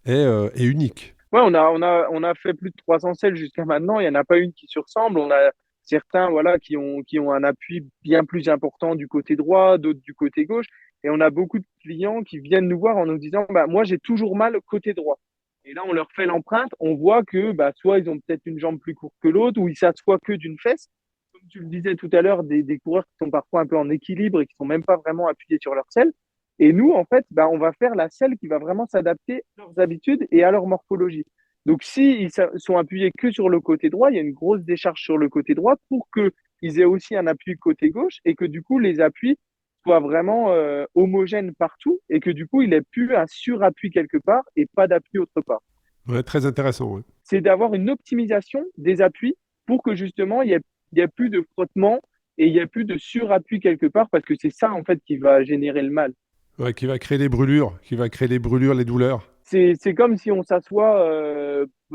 est unique. Ouais, on a fait plus de 300 selles jusqu'à maintenant. Il n'y en a pas une qui se ressemble. On a certains voilà, qui ont un appui bien plus important du côté droit, d'autres du côté gauche. Et on a beaucoup de clients qui viennent nous voir en nous disant, bah, moi, j'ai toujours mal au côté droit. Et là, on leur fait l'empreinte. On voit que bah, soit ils ont peut-être une jambe plus courte que l'autre, ou ils s'assoient que d'une fesse. Comme tu le disais tout à l'heure, des coureurs qui sont parfois un peu en équilibre et qui sont même pas vraiment appuyés sur leur selle. Et nous, en fait, bah, on va faire la selle qui va vraiment s'adapter à leurs habitudes et à leur morphologie. Donc, s'ils sont appuyés que sur le côté droit, il y a une grosse décharge sur le côté droit pour qu'ils aient aussi un appui côté gauche et que du coup, les appuis soient vraiment homogènes partout et que du coup, il ait plus un surappui quelque part et pas d'appui autre part. Ouais, très intéressant. Ouais. C'est d'avoir une optimisation des appuis pour que justement, il y ait plus de frottement et il n'y ait plus de surappui quelque part parce que c'est ça, en fait, qui va générer le mal. Ouais, qui va créer des brûlures, les douleurs. C'est comme si on s'assoit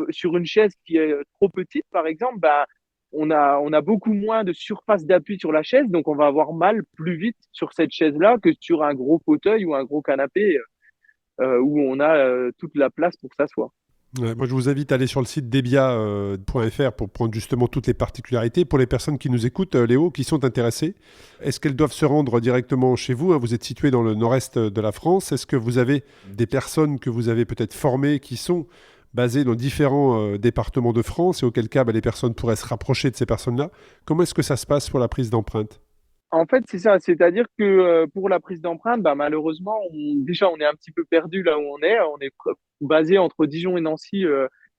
sur une chaise qui est trop petite, par exemple, bah, on a beaucoup moins de surface d'appui sur la chaise, donc on va avoir mal plus vite sur cette chaise-là que sur un gros fauteuil ou un gros canapé où on a toute la place pour s'asseoir. Ouais, moi, je vous invite à aller sur le site debia.fr pour prendre justement toutes les particularités. Pour les personnes qui nous écoutent, Léo, qui sont intéressées, est-ce qu'elles doivent se rendre directement chez vous, hein? Vous êtes situé dans le nord-est de la France. Est-ce que vous avez des personnes que vous avez peut-être formées qui sont basées dans différents départements de France et auquel cas les personnes pourraient se rapprocher de ces personnes-là? Comment est-ce que ça se passe pour la prise d'empreinte? En fait, c'est ça. C'est-à-dire que pour la prise d'empreinte, bah, malheureusement, déjà, on est un petit peu perdu là où on est. On est basé entre Dijon et Nancy,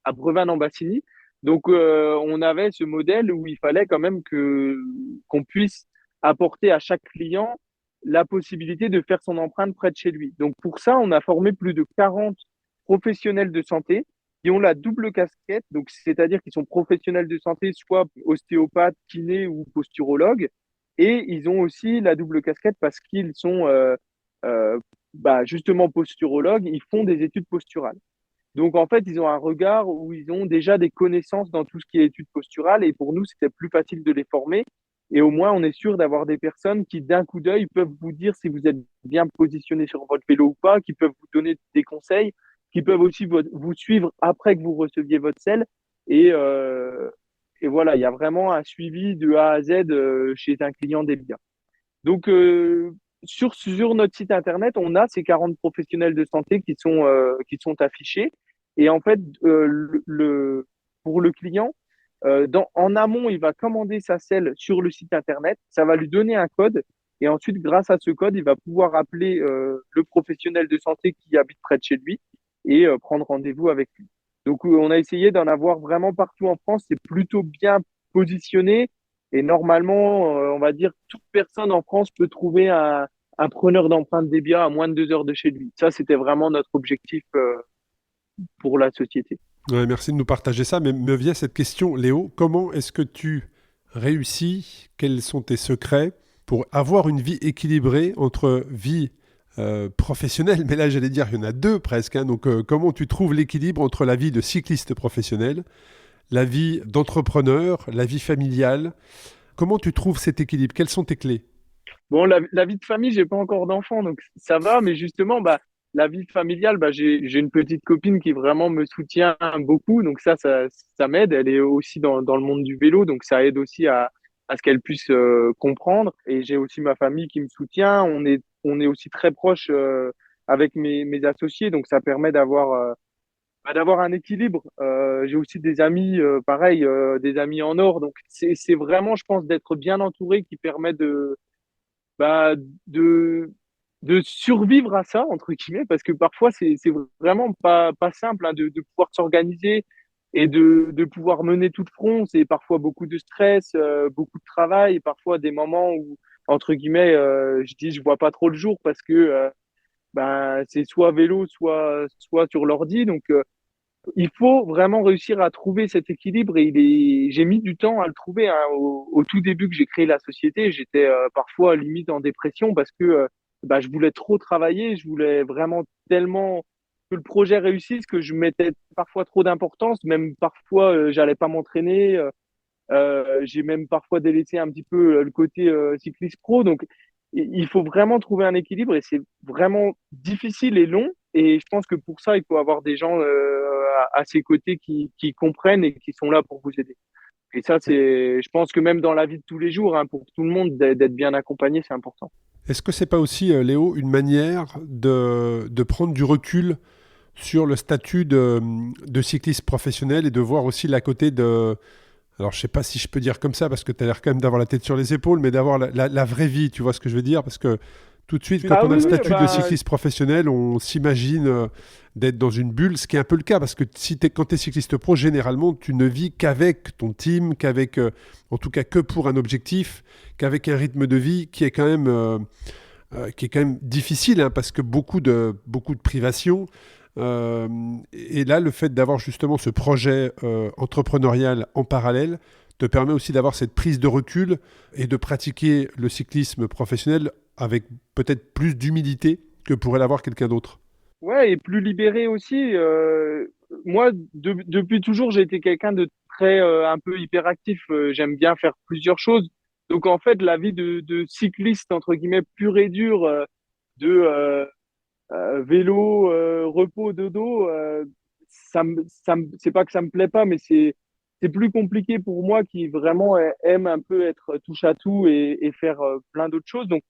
à Brevin-en-Bassigny. Donc, on avait ce modèle où il fallait quand même qu'on puisse apporter à chaque client la possibilité de faire son empreinte près de chez lui. Donc, pour ça, on a formé plus de 40 professionnels de santé qui ont la double casquette. Donc, c'est-à-dire qu'ils sont professionnels de santé, soit ostéopathes, kinés ou posturologues, et ils ont aussi la double casquette parce qu'ils sont justement posturologues, ils font des études posturales. Donc en fait, ils ont un regard où ils ont déjà des connaissances dans tout ce qui est études posturales et pour nous, c'était plus facile de les former. Et au moins, on est sûr d'avoir des personnes qui, d'un coup d'œil, peuvent vous dire si vous êtes bien positionné sur votre vélo ou pas, qui peuvent vous donner des conseils, qui peuvent aussi vous suivre après que vous receviez votre selle. Et, euh, et voilà, il y a vraiment un suivi de A à Z chez un client des biens. Donc, sur notre site internet, on a ces 40 professionnels de santé qui sont affichés. Et en fait, pour le client, en amont, il va commander sa selle sur le site internet. Ça va lui donner un code. Et ensuite, grâce à ce code, il va pouvoir appeler le professionnel de santé qui habite près de chez lui et prendre rendez-vous avec lui. Donc, on a essayé d'en avoir vraiment partout en France. C'est plutôt bien positionné. Et normalement, on va dire, toute personne en France peut trouver un preneur d'empreintes Debia à moins de 2 heures de chez lui. Ça, c'était vraiment notre objectif pour la société. Ouais, merci de nous partager ça, mais me vient cette question, Léo, comment est-ce que tu réussis? Quels sont tes secrets pour avoir une vie équilibrée entre vie professionnelle, mais là j'allais dire il y en a deux presque, hein, donc comment tu trouves l'équilibre entre la vie de cycliste professionnel, la vie d'entrepreneur, la vie familiale? Comment tu trouves cet équilibre? Quelles sont tes clés? Bon, la vie de famille, j'ai pas encore d'enfant, donc ça va, mais justement, la vie familiale, j'ai une petite copine qui vraiment me soutient beaucoup, donc ça m'aide. Elle est aussi dans le monde du vélo, donc ça aide aussi à ce qu'elle puisse comprendre. Et j'ai aussi ma famille qui me soutient. On est aussi très proche avec mes associés, donc ça permet d'avoir un équilibre. J'ai aussi des amis, pareil, des amis en or, donc c'est vraiment, je pense, d'être bien entouré qui permet bah, de, de survivre à ça, entre guillemets, parce que parfois, c'est vraiment pas simple hein, de pouvoir s'organiser et de pouvoir mener tout de front. C'est parfois beaucoup de stress, beaucoup de travail, et parfois des moments où, entre guillemets, je dis, je vois pas trop le jour parce que c'est soit vélo, soit sur l'ordi. Donc, il faut vraiment réussir à trouver cet équilibre et j'ai mis du temps à le trouver. Hein. Au tout début que j'ai créé la société, j'étais parfois limite en dépression parce que je voulais trop travailler, je voulais vraiment tellement que le projet réussisse que je mettais parfois trop d'importance, même parfois j'allais pas m'entraîner. J'ai même parfois délaissé un petit peu le côté cycliste pro. Donc, il faut vraiment trouver un équilibre et c'est vraiment difficile et long. Et je pense que pour ça, il faut avoir des gens à ses côtés qui comprennent et qui sont là pour vous aider. Et ça, je pense que même dans la vie de tous les jours, hein, pour tout le monde, d'être bien accompagné, c'est important. Est-ce que c'est pas aussi, Léo, une manière de prendre du recul sur le statut de cycliste professionnel et de voir aussi la côté de... Alors, je sais pas si je peux dire comme ça, parce que tu as l'air quand même d'avoir la tête sur les épaules, mais d'avoir la vraie vie, tu vois ce que je veux dire? Parce que tout de suite, quand Ah on a oui, le oui, statut de cycliste professionnel, on s'imagine d'être dans une bulle, ce qui est un peu le cas, parce que quand tu es cycliste pro, généralement, tu ne vis qu'avec ton team, en tout cas que pour un objectif, qu'avec un rythme de vie qui est quand même difficile, hein, parce que beaucoup de privations. Et là, le fait d'avoir justement ce projet entrepreneurial en parallèle te permet aussi d'avoir cette prise de recul et de pratiquer le cyclisme professionnel avec peut-être plus d'humilité que pourrait l'avoir quelqu'un d'autre. ouais, et plus libéré aussi. Moi, depuis toujours, j'ai été quelqu'un de très un peu hyperactif. J'aime bien faire plusieurs choses. Donc en fait, la vie de cycliste entre guillemets pur et dur, de vélo, repos, dodo, c'est pas que ça me plaît pas, mais c'est plus compliqué pour moi qui vraiment aime un peu être touche à tout et faire plein d'autres choses. Donc,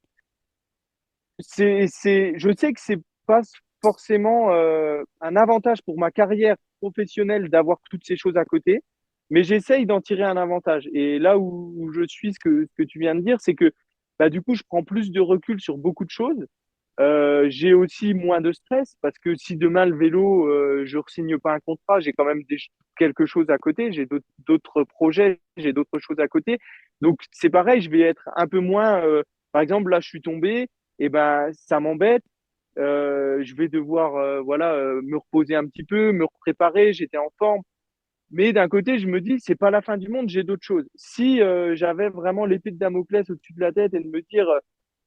je sais que c'est pas forcément un avantage pour ma carrière professionnelle d'avoir toutes ces choses à côté, mais j'essaye d'en tirer un avantage. Et là où je suis, ce que tu viens de dire, c'est que bah, du coup, je prends plus de recul sur beaucoup de choses. J'ai aussi moins de stress parce que si demain le vélo, je ne signe pas un contrat, j'ai quand même quelque chose à côté, j'ai d'autres projets, j'ai d'autres choses à côté. Donc c'est pareil, je vais être un peu moins. Par exemple, là, je suis tombé, et ben ça m'embête. Je vais devoir voilà me reposer un petit peu, me préparer. J'étais en forme, mais d'un côté, je me dis c'est pas la fin du monde, j'ai d'autres choses. Si j'avais vraiment l'épée de Damoclès au-dessus de la tête et de me dire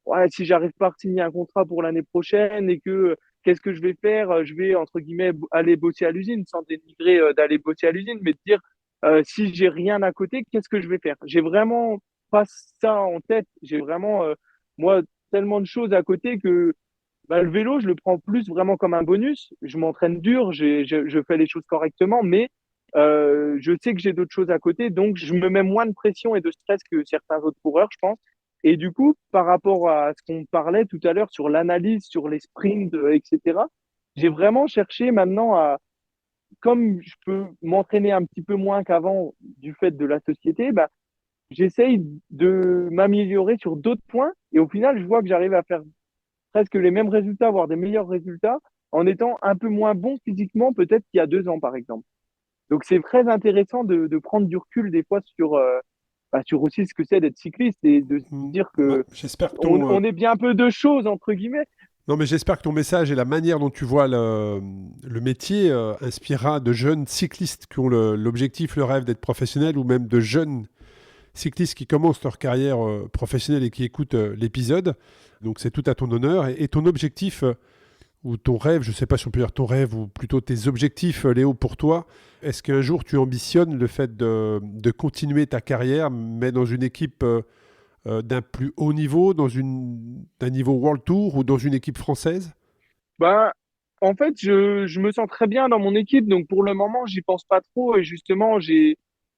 ouais, si j'arrive pas à signer un contrat pour l'année prochaine et que qu'est-ce que je vais faire? Je vais entre guillemets aller bosser à l'usine sans dénigrer d'aller bosser à l'usine, mais de dire si j'ai rien à côté, qu'est-ce que je vais faire? J'ai vraiment pas ça en tête. J'ai vraiment moi tellement de choses à côté que bah, le vélo, je le prends plus vraiment comme un bonus. Je m'entraîne dur, je fais les choses correctement, mais je sais que j'ai d'autres choses à côté, donc je me mets moins de pression et de stress que certains autres coureurs, je pense. Et du coup, par rapport à ce qu'on parlait tout à l'heure sur l'analyse, sur les sprints, etc., j'ai vraiment cherché maintenant à, comme je peux m'entraîner un petit peu moins qu'avant du fait de la société, bah, j'essaye de m'améliorer sur d'autres points. Et au final, je vois que j'arrive à faire presque les mêmes résultats, voire des meilleurs résultats, en étant un peu moins bon physiquement, peut-être qu'il y a 2 ans, par exemple. Donc, c'est très intéressant de prendre du recul des fois sur, bah, sur aussi ce que c'est d'être cycliste et de se dire Bah, que j'espère que ton, on est bien peu de choses, entre guillemets. non, mais j'espère que ton message et la manière dont tu vois le métier inspirera de jeunes cyclistes qui ont l'objectif, le rêve d'être professionnels, ou même de jeunes cyclistes qui commencent leur carrière professionnelle et qui écoutent l'épisode. Donc c'est tout à ton honneur. Et ton objectif, ou ton rêve, je ne sais pas si on peut dire ton rêve, ou plutôt tes objectifs, Léo, pour toi, est-ce qu'un jour tu ambitionnes le fait de continuer ta carrière, mais dans une équipe d'un plus haut niveau, d'un niveau World Tour ou dans une équipe française? Bah, en fait, je me sens très bien dans mon équipe, donc pour le moment, j'y pense pas trop. Et justement,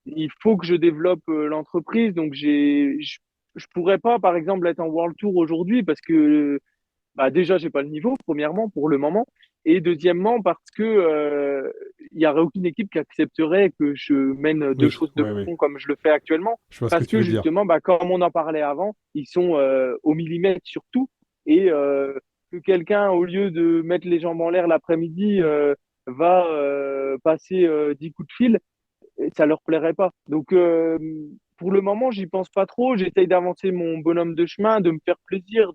il faut que je développe l'entreprise, donc je pourrais pas, par exemple, être en World Tour aujourd'hui parce que bah déjà, j'ai pas le niveau, premièrement, pour le moment. Et deuxièmement, parce que il y aurait aucune équipe qui accepterait que je mène deux Oui, choses de oui, oui. front comme je le fais actuellement. Je vois ce que Parce tu que veux dire. justement, bah, comme on en parlait avant, ils sont au millimètre sur tout. Et que quelqu'un, au lieu de mettre les jambes en l'air l'après-midi, va passer 10 coups de fil, et ça leur plairait pas. Donc, pour le moment, j'y pense pas trop. J'essaye d'avancer mon bonhomme de chemin, de me faire plaisir.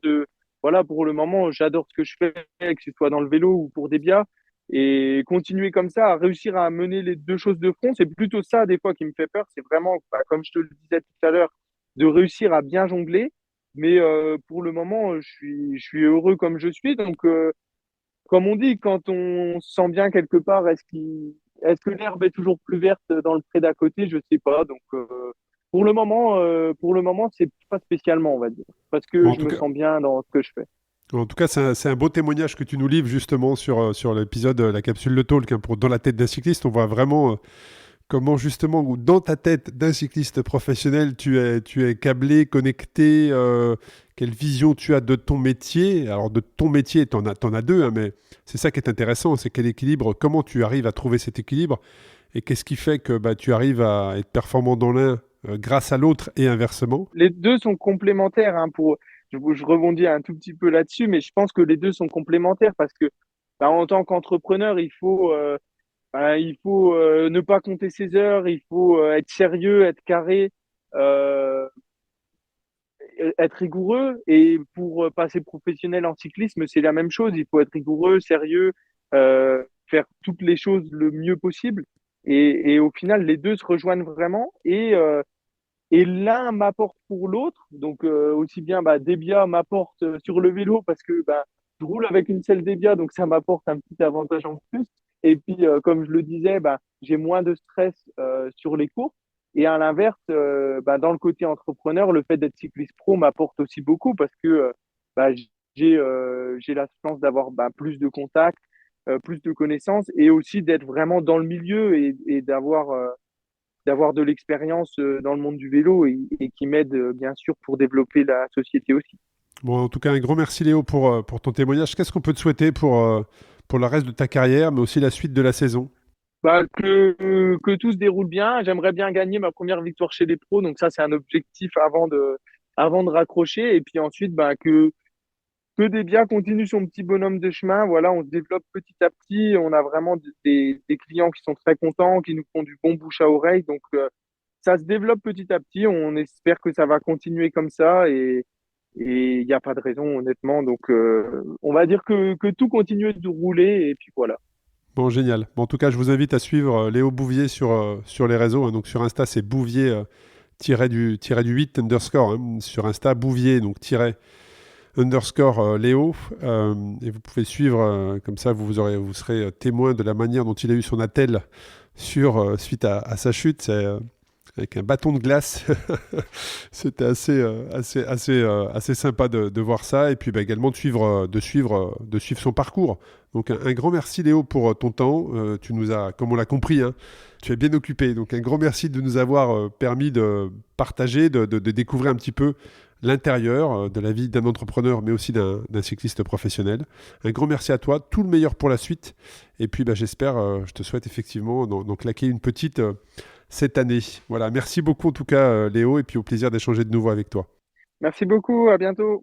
Voilà, pour le moment, j'adore ce que je fais, que ce soit dans le vélo ou pour des bias. Et continuer comme ça, à réussir à mener les deux choses de front, c'est plutôt ça, des fois, qui me fait peur. C'est vraiment, bah, comme je te le disais tout à l'heure, de réussir à bien jongler. Mais pour le moment, je suis heureux comme je suis. Donc, comme on dit, quand on se sent bien quelque part, est-ce que l'herbe est toujours plus verte dans le pré d'à côté? Je sais pas. Donc, pour le moment, c'est pas spécialement, on va dire, parce que Bon, en je tout me cas, sens bien dans ce que je fais. c'est un beau témoignage que tu nous livres justement sur l'épisode La capsule de Talk, hein, pour Dans la tête d'un cycliste. On voit vraiment comment justement, ou dans ta tête d'un cycliste professionnel, tu es câblé, connecté, quelle vision tu as de ton métier. Alors de ton métier, t'en as deux, hein, mais c'est ça qui est intéressant, c'est quel équilibre, comment tu arrives à trouver cet équilibre, et qu'est-ce qui fait que bah, tu arrives à être performant dans l'un grâce à l'autre et inversement. Les deux sont complémentaires, hein, je rebondis un tout petit peu là-dessus, mais je pense que les deux sont complémentaires parce que bah, en tant qu'entrepreneur, il faut ne pas compter ses heures, il faut être sérieux, être carré, euh, être rigoureux. Et pour passer professionnel en cyclisme, c'est la même chose. Il faut être rigoureux, sérieux, faire toutes les choses le mieux possible. Et au final, les deux se rejoignent vraiment. Et l'un m'apporte pour l'autre. Donc, aussi bien bah, Debbia m'apporte sur le vélo parce que bah, je roule avec une selle Debbia, donc ça m'apporte un petit avantage en plus. Et puis, comme je le disais, bah, j'ai moins de stress sur les courses. Et à l'inverse, bah, dans le côté entrepreneur, le fait d'être cycliste pro m'apporte aussi beaucoup parce que bah, j'ai la chance d'avoir bah, plus de contacts, plus de connaissances et aussi d'être vraiment dans le milieu et d'avoir de l'expérience dans le monde du vélo et qui m'aide bien sûr pour développer la société aussi. Bon, en tout cas, un grand merci Léo pour ton témoignage. Qu'est-ce qu'on peut te souhaiter pour le reste de ta carrière, mais aussi la suite de la saison? Bah, que tout se déroule bien. J'aimerais bien gagner ma première victoire chez les pros, donc ça c'est un objectif avant de raccrocher. Et puis ensuite, bah, que Debia continue son petit bonhomme de chemin. Voilà, on se développe petit à petit. On a vraiment des clients qui sont très contents, qui nous font du bon bouche à oreille. Donc, ça se développe petit à petit. On espère que ça va continuer comme ça et il n'y a pas de raison, honnêtement. Donc, on va dire que tout continue de rouler et puis voilà. Bon, génial. Bon, en tout cas, je vous invite à suivre Léo Bouvier sur les réseaux, hein. Donc sur Insta, c'est Bouvier tiré du 8 underscore, hein. Sur Insta, Bouvier, donc tiré underscore Léo. Et vous pouvez suivre, comme ça, vous serez témoin de la manière dont il a eu son attel suite à sa chute. Avec un bâton de glace. C'était assez sympa de voir ça et puis bah, également de suivre son parcours. Donc un grand merci Léo pour ton temps. Tu nous as, comme on l'a compris, hein, tu es bien occupé. Donc un grand merci de nous avoir permis de partager, de découvrir un petit peu l'intérieur de la vie d'un entrepreneur, mais aussi d'un cycliste professionnel. Un grand merci à toi, tout le meilleur pour la suite. Et puis bah, j'espère, je te souhaite effectivement d'en claquer une petite cette année. Voilà, merci beaucoup en tout cas Léo, et puis au plaisir d'échanger de nouveau avec toi. Merci beaucoup, à bientôt.